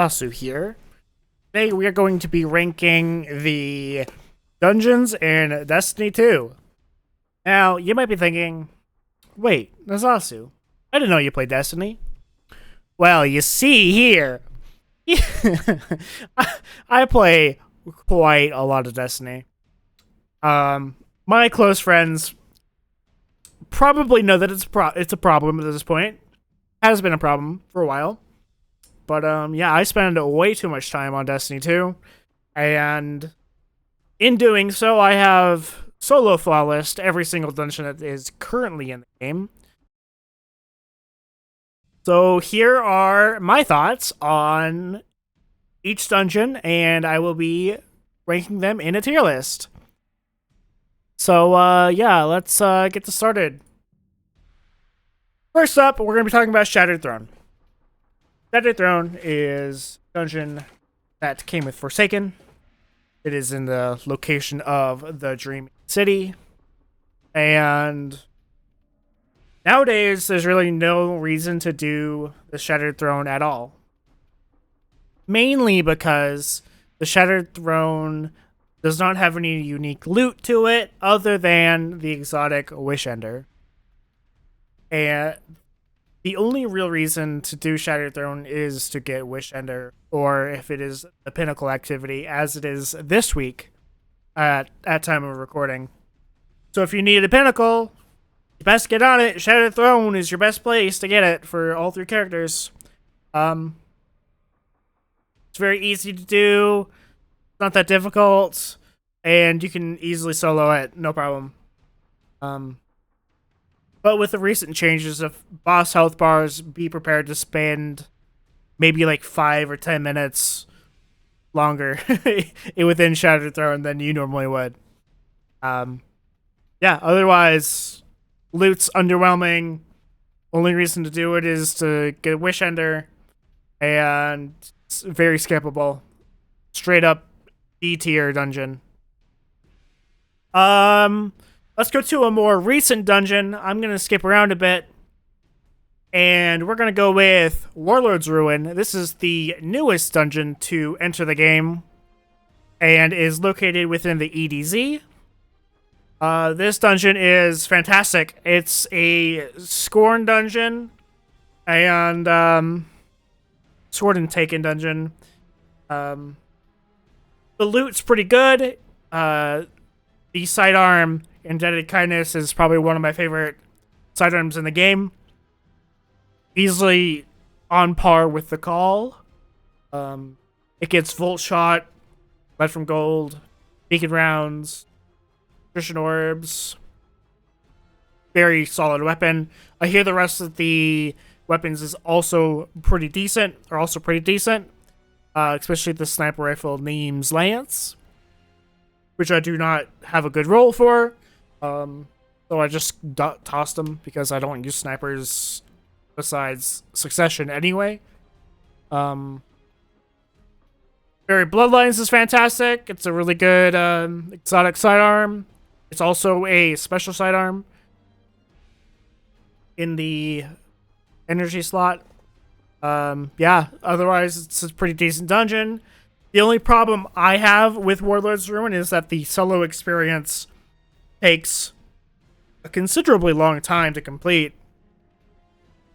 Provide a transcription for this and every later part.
Asu here. Today we are going to be ranking the dungeons in Destiny 2. Now, you might be thinking, wait, Nazasu, I didn't know you played Destiny. Well, you see here, I play quite a lot of Destiny. My close friends probably know that it's a problem at this point. Has been a problem for a while. But yeah, I spend way too much time on Destiny 2, and in doing so, I have solo flawless every single dungeon that is currently in the game. So here are my thoughts on each dungeon, and I will be ranking them in a tier list. So yeah, let's get this started. First up, we're going to be talking about Shattered Throne. Shattered Throne is a dungeon that came with Forsaken. It is in the location of the Dream City. And nowadays, there's really no reason to do the Shattered Throne at all. Mainly because the Shattered Throne does not have any unique loot to it other than the exotic Wish Ender. And the only real reason to do Shattered Throne is to get Wish Ender, or if it is the Pinnacle activity, as it is this week at time of recording. So if you need a Pinnacle, you best get on it. Shattered Throne is your best place to get it for all three characters. It's very easy to do. It's not that difficult, and you can easily solo it, no problem. But with the recent changes of boss health bars, be prepared to spend maybe like 5 or 10 minutes longer within Shattered Throne than you normally would. Yeah, otherwise, loot's underwhelming. Only reason to do it is to get Wish Ender, and it's very skippable. Straight up B tier dungeon. Let's go to a more recent dungeon. I'm going to skip around a bit. And we're going to go with Warlord's Ruin. This is the newest dungeon to enter the game and is located within the EDZ. This dungeon is fantastic. It's a Scorn dungeon and Sword and Taken dungeon. The loot's pretty good. The sidearm Indebted Kindness is probably one of my favorite sidearms in the game. Easily on par with the Call. It gets Volt Shot, Lead from Gold, Beacon Rounds, Nutrition Orbs. Very solid weapon. I hear the rest of the weapons is also pretty decent. Especially the Sniper Rifle Neem's Lance, which I do not have a good roll for. So I just tossed them because I don't use snipers besides Succession anyway. Very Bloodlines is fantastic. It's a really good exotic sidearm. It's also a special sidearm in the energy slot. Yeah, otherwise it's a pretty decent dungeon. The only problem I have with Warlord's Ruin is that the solo experience takes a considerably long time to complete.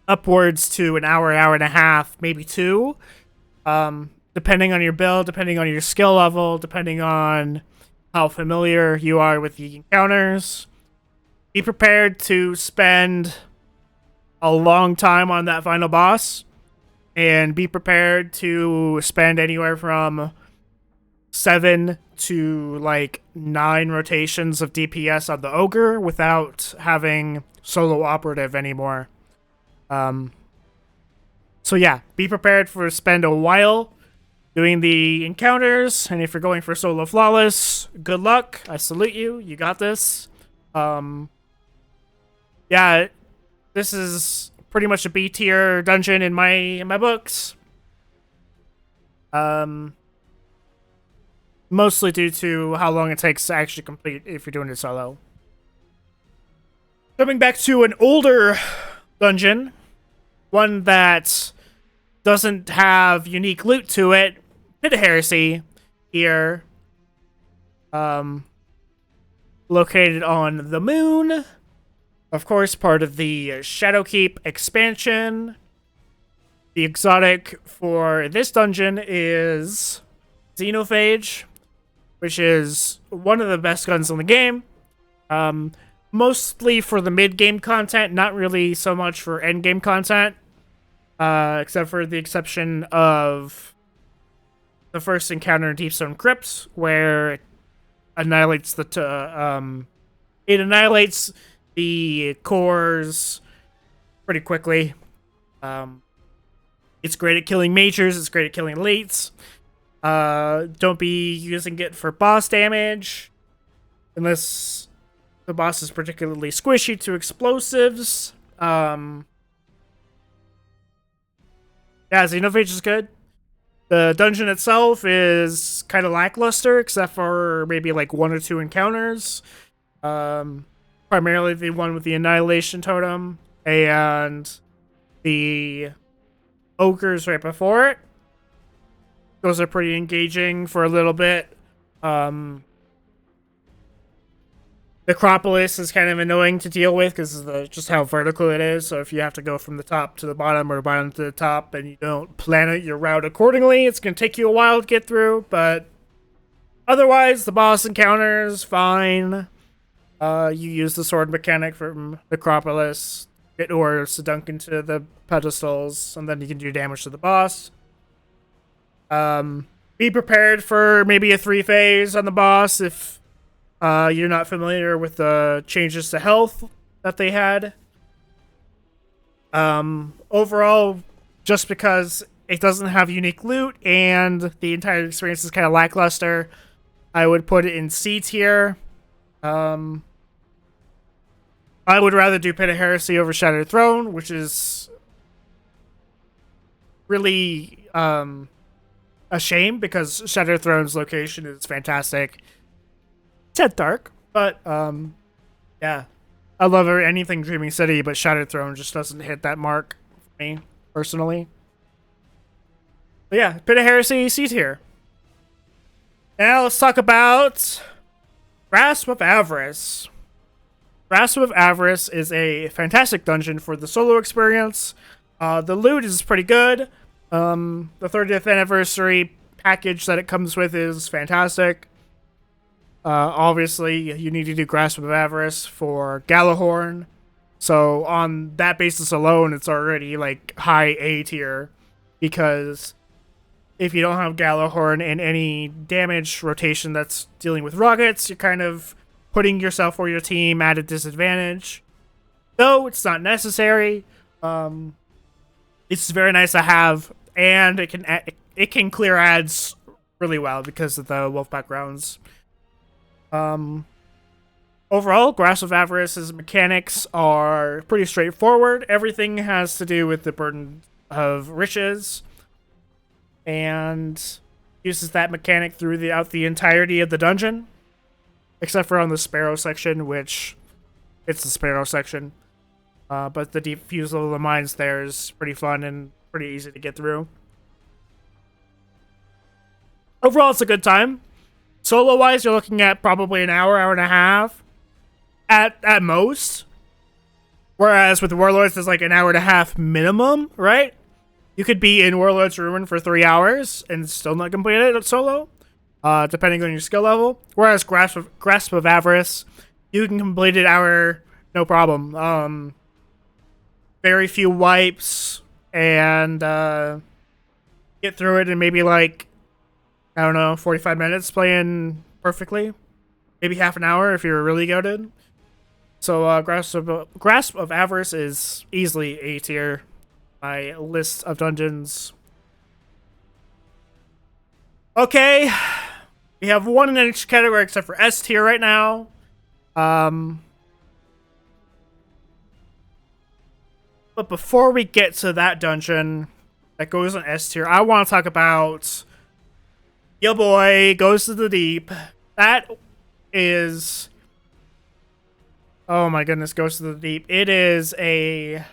Upwards to an hour, hour and a half, maybe 2. Depending on your build, depending on your skill level, depending on how familiar you are with the encounters. Be prepared to spend a long time on that final boss. And be prepared to spend anywhere from 7 to like 9 rotations of DPS on the Ogre without having solo operative anymore. So yeah, be prepared for spend a while doing the encounters, and if you're going for solo flawless, good luck. I salute you. You got this. Yeah, this is pretty much a B tier dungeon in my books. Mostly due to how long it takes to actually complete if you're doing it solo. Coming back to an older dungeon, one that doesn't have unique loot to it. Pit of Heresy here. Located on the moon. Of course, part of the Shadowkeep expansion. The exotic for this dungeon is Xenophage, which is one of the best guns in the game. Mostly for the mid-game content, not really so much for end-game content. Except for the exception of the first encounter in Deepstone Crypts, where it annihilates the cores pretty quickly. It's great at killing mages. It's great at killing elites. Don't be using it for boss damage unless the boss is particularly squishy to explosives. Yeah, Xenophage is good. The dungeon itself is kind of lackluster, except for maybe like 1 or 2 encounters. Primarily the one with the Annihilation Totem and the ogres right before it. Those are pretty engaging for a little bit. The Acropolis is kind of annoying to deal with because of just how vertical it is. So if you have to go from the top to the bottom or bottom to the top and you don't plan out your route accordingly, it's going to take you a while to get through. But otherwise, the boss encounter is fine. You use the sword mechanic from the Acropolis. Get ores to dunk into the pedestals, and then you can do damage to the boss. Be prepared for maybe a 3-phase on the boss if you're not familiar with the changes to health that they had. Overall, just because it doesn't have unique loot and the entire experience is kind of lackluster, I would put it in C tier. I would rather do Pit of Heresy over Shattered Throne, which is really a shame because Shattered Throne's location is fantastic. It's at dark, but yeah, I love anything Dreaming City, but Shattered Throne just doesn't hit that mark for me personally. But yeah, Pit of Heresy, C tier. Now let's talk about Grasp of Avarice. Grasp of Avarice is a fantastic dungeon for the solo experience. The loot is pretty good. The 30th anniversary package that it comes with is fantastic. Obviously, you need to do Grasp of Avarice for Galahorn. So on that basis alone, it's already like high A tier. Because if you don't have Galahorn in any damage rotation that's dealing with rockets, you're kind of putting yourself or your team at a disadvantage. Though it's not necessary. It's very nice to have, and it can clear ads really well because of the wolf backgrounds. Overall, Grasp of Avarice's mechanics are pretty straightforward. Everything has to do with the burden of riches, and uses that mechanic throughout the entirety of the dungeon. Except for on the Sparrow section, which it's the Sparrow section. But the defusal of the mines there is pretty fun and pretty easy to get through. Overall, it's a good time. Solo-wise, you're looking at probably an hour, hour and a half at most. Whereas with Warlords, there's like an hour and a half minimum, right? You could be in Warlord's Ruin for 3 hours and still not complete it solo. Depending on your skill level. Whereas Grasp of Avarice, you can complete it hour, no problem. Very few wipes, and get through it in maybe like, I don't know, 45 minutes playing perfectly. Maybe half an hour if you're really goated. So Grasp of Avarice is easily A tier. My list of dungeons. Okay. We have one in each category except for S tier right now. But before we get to that dungeon that goes on S tier, I want to talk about Yo Boy Goes to the Deep. That is... Oh my goodness, Goes to the Deep. It is a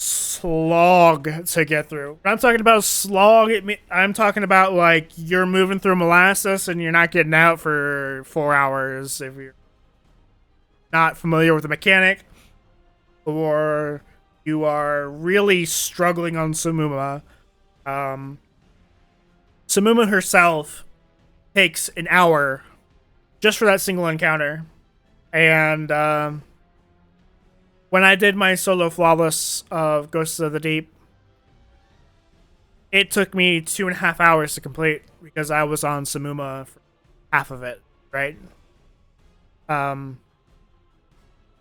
slog to get through. When I'm talking about slog, I'm talking about like you're moving through molasses and you're not getting out for 4 hours if you're not familiar with the mechanic, or you are really struggling on Samuma. Um, Samuma herself takes an hour just for that single encounter. And when I did my solo flawless of Ghosts of the Deep, it took me 2.5 hours to complete because I was on Samuma for half of it, right?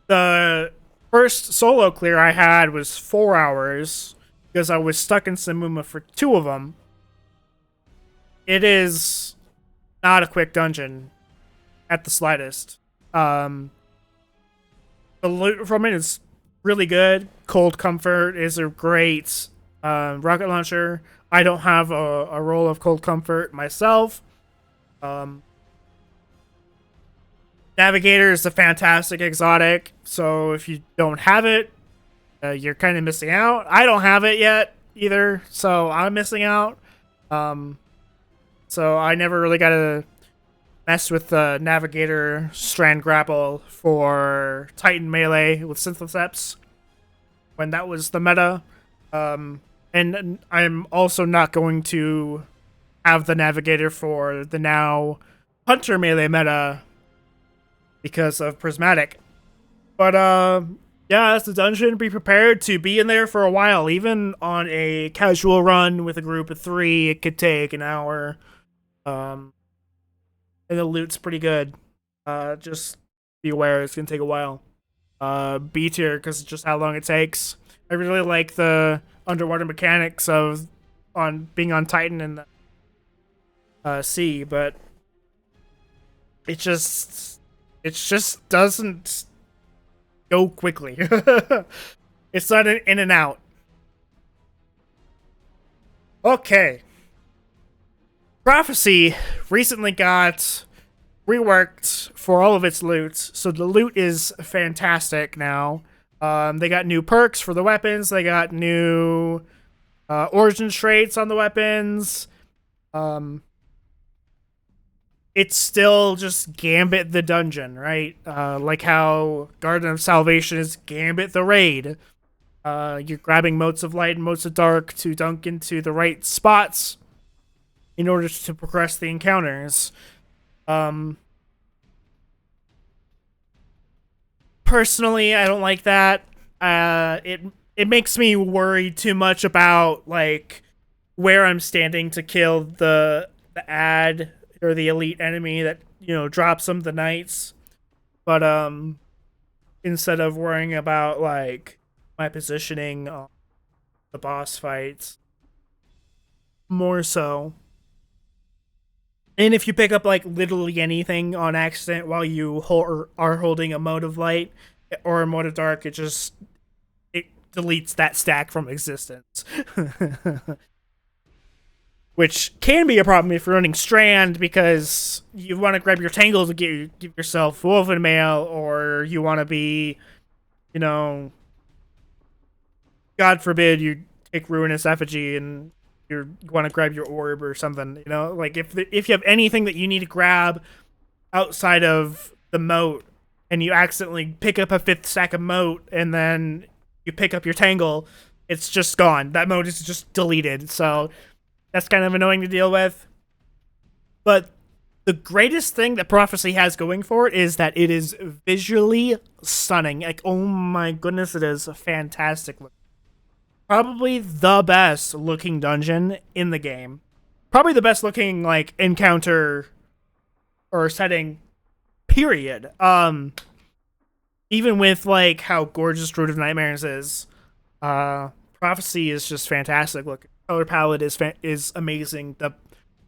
The first solo clear I had was 4 hours because I was stuck in Samuma for 2 of them. It is not a quick dungeon at the slightest. The loot from it is really good. Cold Comfort is a great rocket launcher. I don't have a roll of Cold Comfort myself. Navigator is a fantastic exotic, so if you don't have it, you're kind of missing out. I don't have it yet either, so I'm missing out. So I never really got to mess with the Navigator Strand Grapple for Titan Melee with Synthoceps when that was the meta. And I'm also not going to have the Navigator for the now Hunter Melee meta because of Prismatic. But yeah, that's the dungeon. Be prepared to be in there for a while. Even on a casual run with a group of 3, it could take an hour. And the loot's pretty good. Just be aware it's gonna take a while. B tier because just how long it takes. I really like the underwater mechanics of being on Titan and the sea, but it just doesn't go quickly. It's not an in and out. Okay. Prophecy recently got reworked for all of its loot, so the loot is fantastic now. They got new perks for the weapons. They got new origin traits on the weapons. It's still just Gambit the dungeon, right? Like how Garden of Salvation is Gambit the raid. You're grabbing motes of light and motes of dark to dunk into the right spots in order to progress the encounters. Personally, I don't like that. It makes me worry too much about like where I'm standing to kill the ad or the elite enemy that drops some of the knights. But instead of worrying about like my positioning on the boss fights, more so. And if you pick up like literally anything on accident while you are holding a mode of light or a mode of dark, it deletes that stack from existence. Which can be a problem if you're running Strand because you want to grab your Tangle to give yourself Woven Mail, or you want to be, God forbid you take Ruinous Effigy and you want to grab your orb or something, like if you have anything that you need to grab outside of the moat and you accidentally pick up a 5th stack of moat and then you pick up your Tangle, it's just gone. That moat is just deleted. So that's kind of annoying to deal with. But the greatest thing that Prophecy has going for it is that it is visually stunning. Like, oh my goodness, it is fantastic. Probably the best looking dungeon in the game. Probably the best looking like encounter or setting, period. Even with like how gorgeous Root of Nightmares is, Prophecy is just fantastic looking. Color palette is amazing. The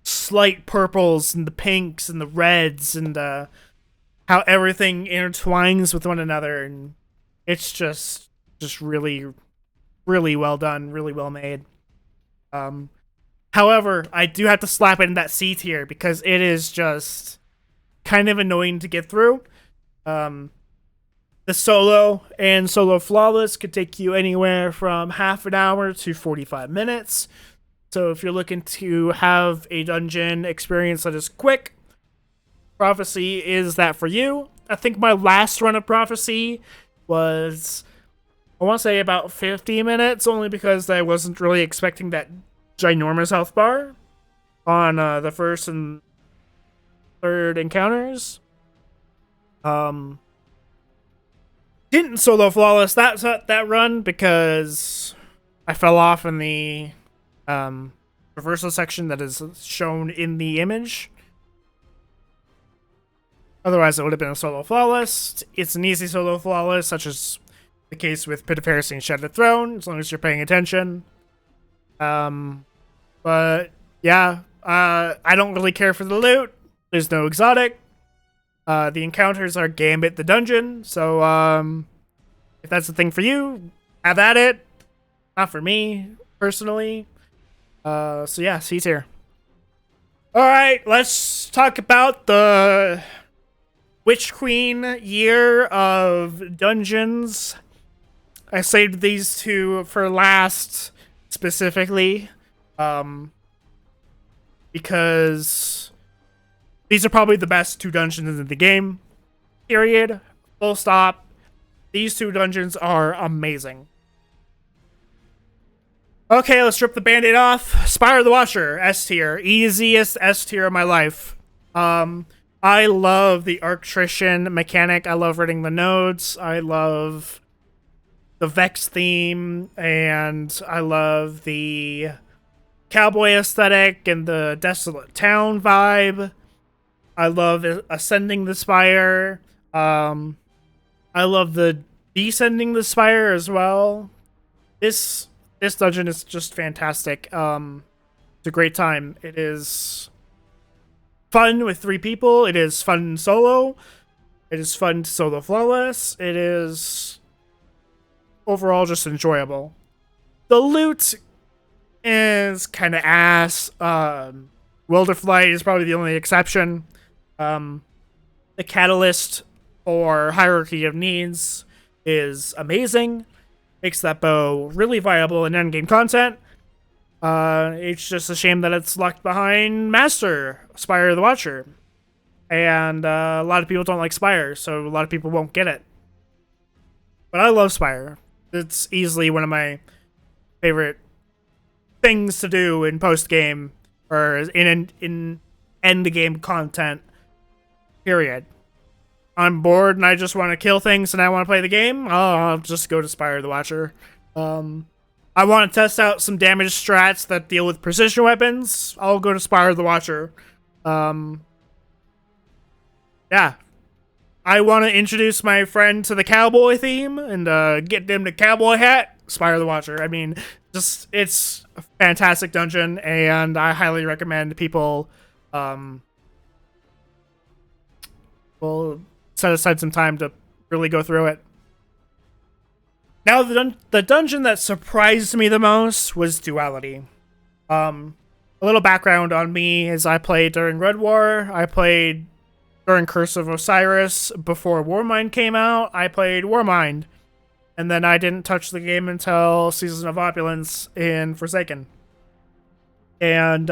slight purples and the pinks and the reds and how everything intertwines with one another, and it's just really, really well done, really well made. However, I do have to slap it in that C tier because it is just kind of annoying to get through. The solo and solo flawless could take you anywhere from half an hour to 45 minutes. So if you're looking to have a dungeon experience that is quick, Prophecy is that for you. I think my last run of Prophecy was, I want to say, about 50 minutes, only because I wasn't really expecting that ginormous health bar on the first and third encounters. Didn't solo flawless that run because I fell off in the reversal section that is shown in the image. Otherwise, it would have been a solo flawless. It's an easy solo flawless, such as the case with Pit of Heresy and Shattered Throne, as long as you're paying attention. But yeah, I don't really care for the loot. There's no exotic. The encounters are Gambit the dungeon, so if that's the thing for you, have at it. Not for me, personally. So yeah, C tier. Alright, let's talk about the Witch Queen year of dungeons. I saved these two for last, specifically, because these are probably the best two dungeons in the game. Period. Full stop. These two dungeons are amazing. Okay, let's strip the band-aid off. Spire the Watcher, S tier. Easiest S tier of my life. I love the Arctrician mechanic. I love reading the nodes. I love the Vex theme, and I love the cowboy aesthetic and the desolate town vibe. I love ascending the spire. I love the descending the spire as well. This dungeon is just fantastic. It's a great time. It is fun with 3 people. It is fun solo. It is fun solo flawless. It is overall just enjoyable. The loot is kind of ass. Wilderflight is probably the only exception. The catalyst or hierarchy of needs is amazing. Makes that bow really viable in endgame content. It's just a shame that it's locked behind Master, Spire the Watcher. And a lot of people don't like Spire, so a lot of people won't get it. But I love Spire. It's easily one of my favorite things to do in post-game, or in end-game content, period. I'm bored and I just want to kill things and I want to play the game, I'll just go to Spire the Watcher. I want to test out some damage strats that deal with precision weapons, I'll go to Spire the Watcher. Yeah. I want to introduce my friend to the cowboy theme and get them the cowboy hat, Spire the Watcher. I mean, just, it's a fantastic dungeon, and I highly recommend people will set aside some time to really go through it. Now, the dungeon that surprised me the most was Duality. A little background on me is I played during Red War. I played during Curse of Osiris. Before Warmind came out, I played Warmind. And then I didn't touch the game until Season of Opulence in Forsaken. And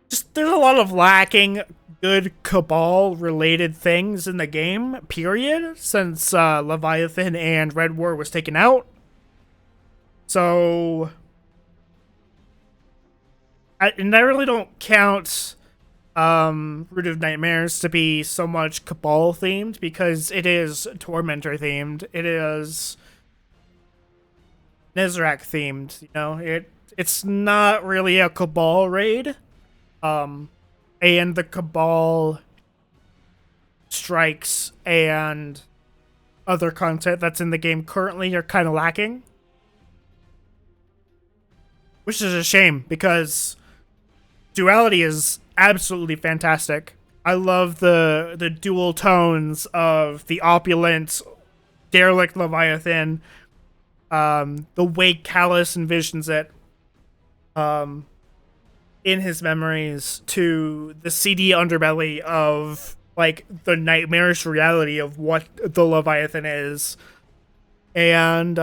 just there's a lot of lacking good Cabal-related things in the game, period, since Leviathan and Red War was taken out. So, I really don't count Root of Nightmares to be so much Cabal-themed, because it is Tormentor-themed. It is Nezrak-themed, you know? It's not really a Cabal raid. And the Cabal strikes and other content that's in the game currently are kind of lacking. Which is a shame, because Duality is absolutely fantastic. I love the dual tones of the opulent, derelict Leviathan, the way Callus envisions it, in his memories, to the seedy underbelly of like the nightmarish reality of what the Leviathan is, and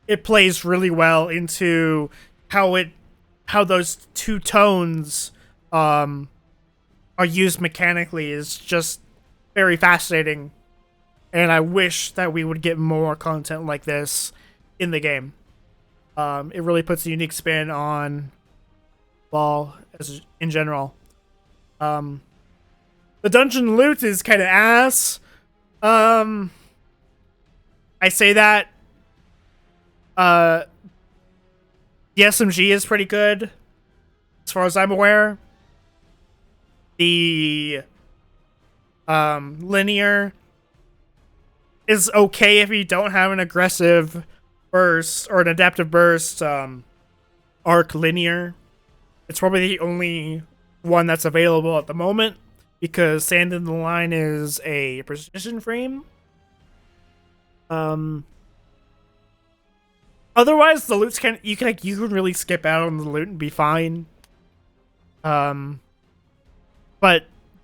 it plays really well into how those two tones are used mechanically is just very fascinating, and I wish that we would get more content like this in the game. It really puts a unique spin on Ball as in general. The dungeon loot is kind of ass. I say that. The SMG is pretty good, as far as I'm aware. The linear is okay if you don't have an aggressive burst or an adaptive burst arc linear. It's probably the only one that's available at the moment because Sand in the Line is a precision frame. Otherwise, the loot's you can really skip out on the loot and be fine. But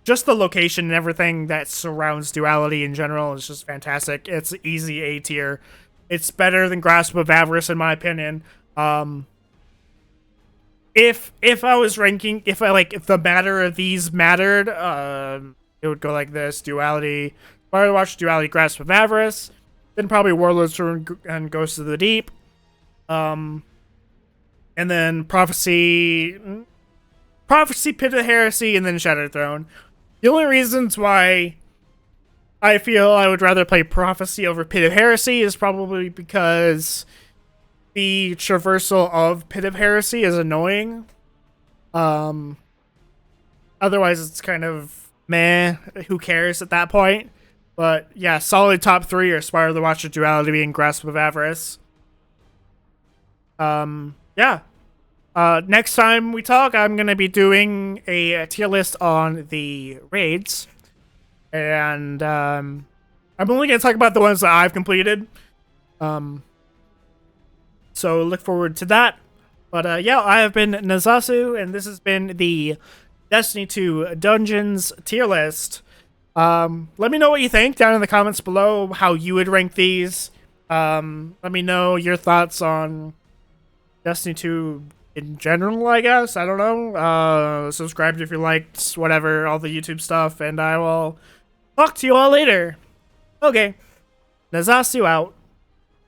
just the location and everything that surrounds Duality in general is just fantastic. It's easy A tier. It's better than Grasp of Avarice in my opinion. If I was ranking, if the matter of these mattered, it would go like this: Duality, Spire and Duality, Duality, Grasp of Avarice, then probably Warlord and Ghost of the Deep. And then Prophecy, Pit of Heresy, and then Shattered Throne. The only reasons why I feel I would rather play Prophecy over Pit of Heresy is probably because the traversal of Pit of Heresy is annoying. Otherwise, it's kind of meh. Who cares at that point? But yeah, solid top 3 are Spire the Watcher, Duality, and Grasp of Avarice. Yeah. Next time we talk, I'm gonna be doing a tier list on the raids, and I'm only gonna talk about the ones that I've completed. So look forward to that. But yeah, I have been Nazasu, and this has been the Destiny 2 Dungeons tier list. Let me know what you think down in the comments below, how you would rank these. Let me know your thoughts on Destiny 2 in general, I guess. I don't know. Subscribe if you liked, whatever, all the YouTube stuff, and I will talk to you all later. Okay. Nazasu out.